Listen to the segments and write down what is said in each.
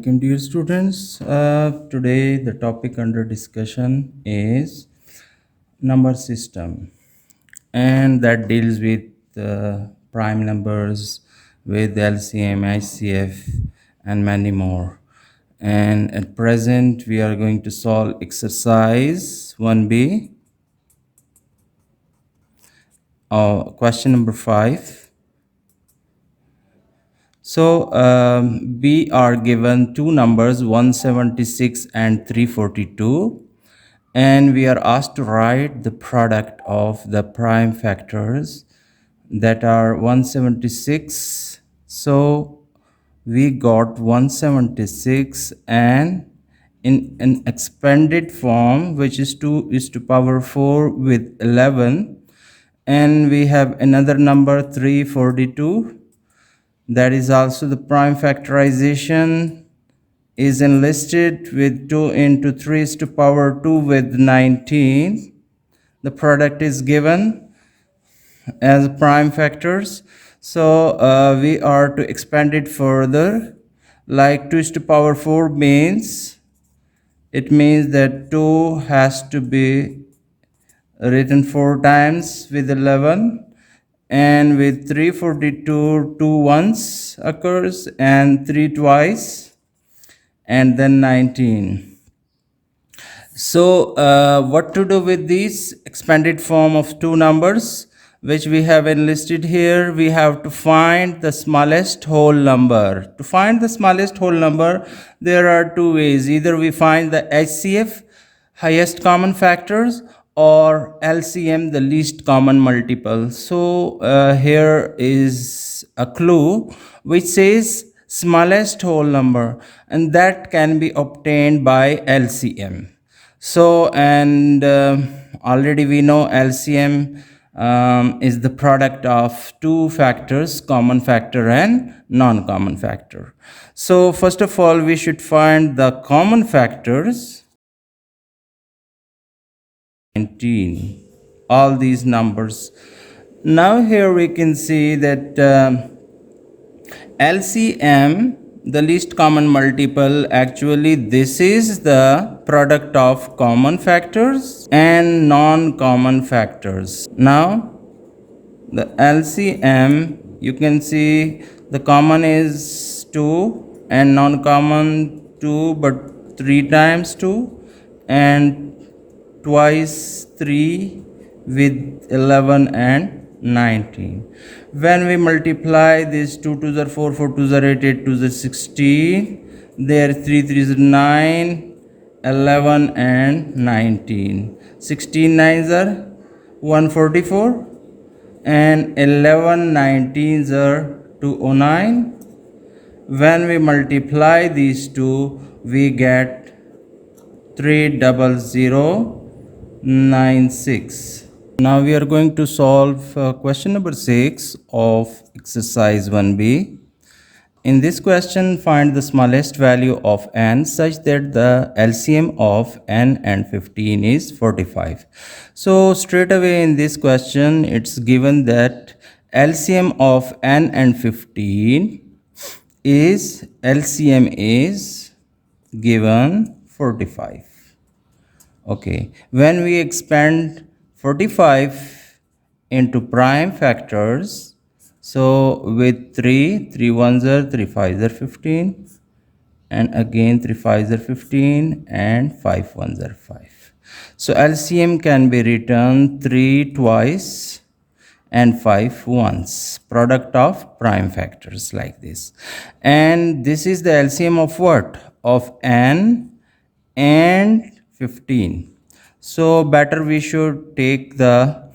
alaikum, dear students. Today the topic under discussion is number system, and that deals with prime numbers with LCM, ICF, and many more. And at present, we are going to solve exercise 1B, question number 5. So we are given two numbers 176 and 342, and we are asked to write the product of the prime factors that are 176. So we got 176, and in an expanded form, which is 2 is to power 4 with 11, and we have another number 342, that is also the prime factorization is enlisted with 2 into 3 is to power 2 with 19. The product is given as prime factors. So we are to expand it further, like 2 is to power 4 means, it means that 2 has to be written 4 times with 11, and with 342 2 once occurs and 3 twice, and then 19. So what to do with these expanded form of two numbers which we have enlisted here? We have to find the smallest whole number. To find the smallest whole number, there are two ways. Either we find the HCF, highest common factors, or LCM, the least common multiple. So here is a clue which says smallest whole number, and that can be obtained by LCM. So, and already we know LCM is the product of two factors, common factor and non-common factor. So first of all, we should find the common factors. 19, all these numbers. Now here we can see that LCM, the least common multiple, actually this is the product of common factors and non-common factors. Now the LCM, you can see the common is 2 and non-common 2, but 3 times 2 and twice 3 with 11 and 19. When we multiply these 2 to the 4, 4 to the 8, 8 to the 16, there 3 3 is 9, 11 and 19. 16 9s are 144, and 11 19s are 209. When we multiply these two, we get 30096. Now we are going to solve question number 6 of exercise 1B. In this question, find the smallest value of n such that the LCM of n and 15 is 45. So straight away in this question, it's given that LCM of n and 15 is given 45. Okay, when we expand 45 into prime factors, so with 3 ones are 3 5s are 15, and again 3 5s are 15, and 5 ones are 5. So LCM can be written 3 twice and 5 once, product of prime factors like this. And this is the LCM of what? Of n and 15. So better we should take the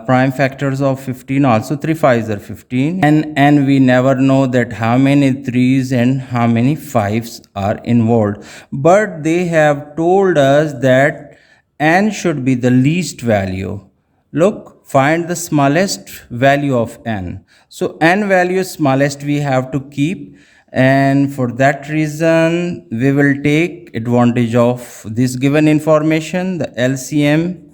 prime factors of 15 also. 3 5s are 15, and we never know that how many 3s and how many 5s are involved, but they have told us that n should be the least value. Look, find the smallest value of n. So n value smallest we have to keep, and for that reason we will take advantage of this given information. The LCM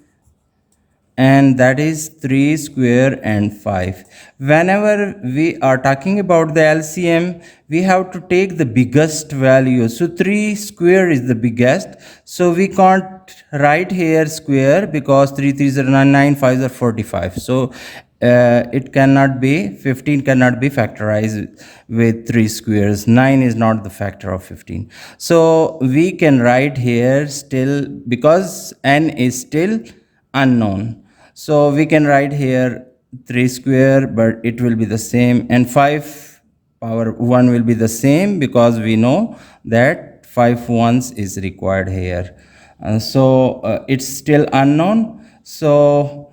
and that is 3 square and 5. Whenever we are talking about the LCM, we have to take the biggest value. So 3 square is the biggest, so we can't write here square because 3 3s are 9, 9 5s are 45. So it cannot be, 15 cannot be factorized with 3 squares. 9 is not the factor of 15. So we can write here still, because n is still unknown, so we can write here 3 square, but it will be the same, and 5 power 1 will be the same, because we know that 5 ones is required here. It's still unknown, so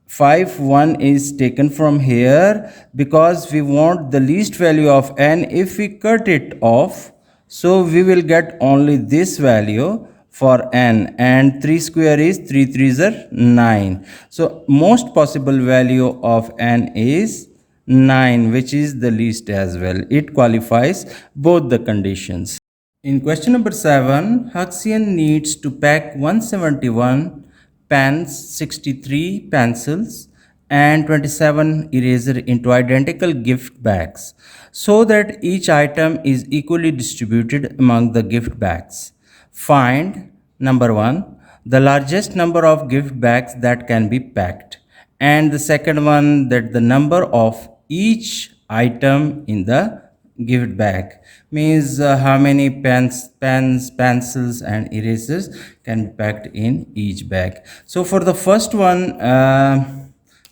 5 1 is taken from here, because we want the least value of n. If we cut it off, so we will get only this value for n, and 3 square is 3 3s are 9. So most possible value of n is 9, which is the least as well. It qualifies both the conditions. In question number 7, Haxian needs to pack 171 pens, 63 pencils, and 27 eraser into identical gift bags so that each item is equally distributed among the gift bags. Find number 1, the largest number of gift bags that can be packed, and the second one, that the number of each item in the gift bag, means how many pens, pencils and erasers can be packed in each bag. So for the first one,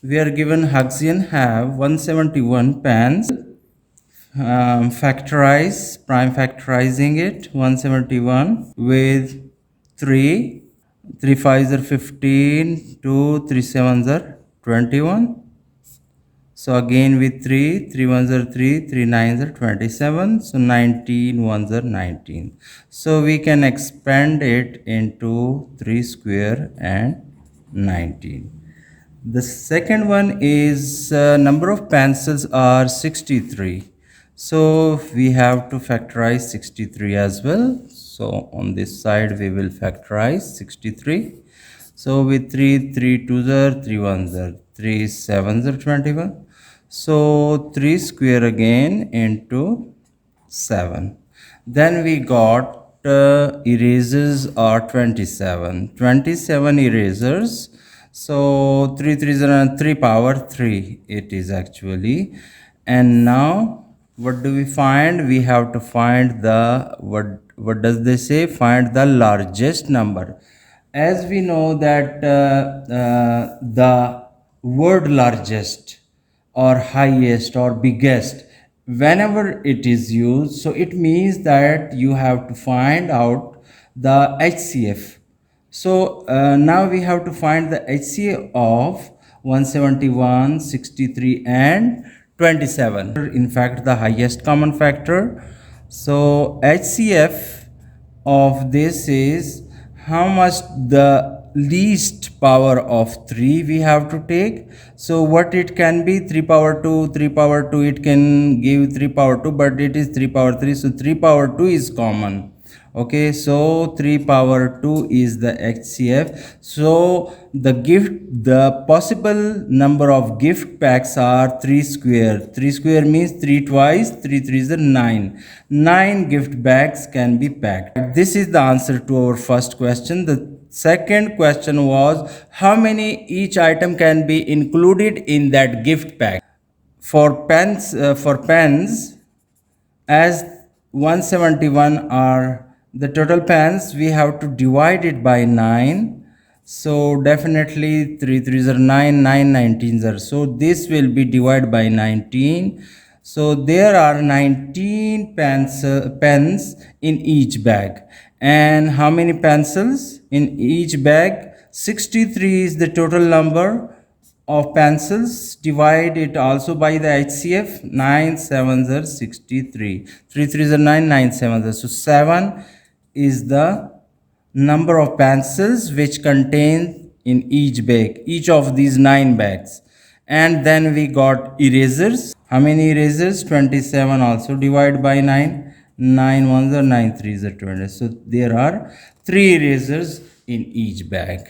we are given Haxian have 171 pens. Prime factorizing it, 171 with 3, 3 5s are 15, 2 3 7s are 21. So again with 3, 3 ones are 3, 3 nines are 27. So 19 ones are 19. So we can expand it into 3 square and 19. The second one is number of pencils are 63. So we have to factorize 63 as well. So on this side we will factorize 63. So with 3, 3 2s are 3 1s are 3 7s are 21. So 3 square again into 7. Then we got erasers are 27. 27 erasers. So 3 3s are 3 power 3 it is actually. And now what do we find? We have to find the, what does they say? Find the largest number. As we know that the word largest or highest or biggest, whenever it is used, so it means that you have to find out the HCF. So now we have to find the HCF of 171, 63 and 27. In fact, the highest common factor. So HCF of this is how much the least power of 3 we have to take. So what it can be, 3 power 2, 3 power 2, it can give 3 power 2, but it is 3 power 3. So 3 power 2 is common. Okay, so 3 power 2 is the HCF. So the possible number of gift packs are 3 square. 3 square means 3 twice, 3 3s are 9. 9 gift bags can be packed. This is the answer to our first question. The second question was how many each item can be included in that gift pack. For pens, as 171 are the total pens, we have to divide it by 9. So definitely 3 3s are 9, 9 19s are, so this will be divided by 19. So there are 19 pens in each bag. And how many pencils in each bag? 63 is the total number of pencils. Divide it also by the HCF. 9 7s are 63. 3 3s are 9, 9 7s are. So 7 is the number of pencils which contain in each bag, each of these 9 bags. And then we got erasers. How many erasers? 27 also. Divide by 9. 9 ones are 9 3s are 20. So there are 3 erasers in each bag.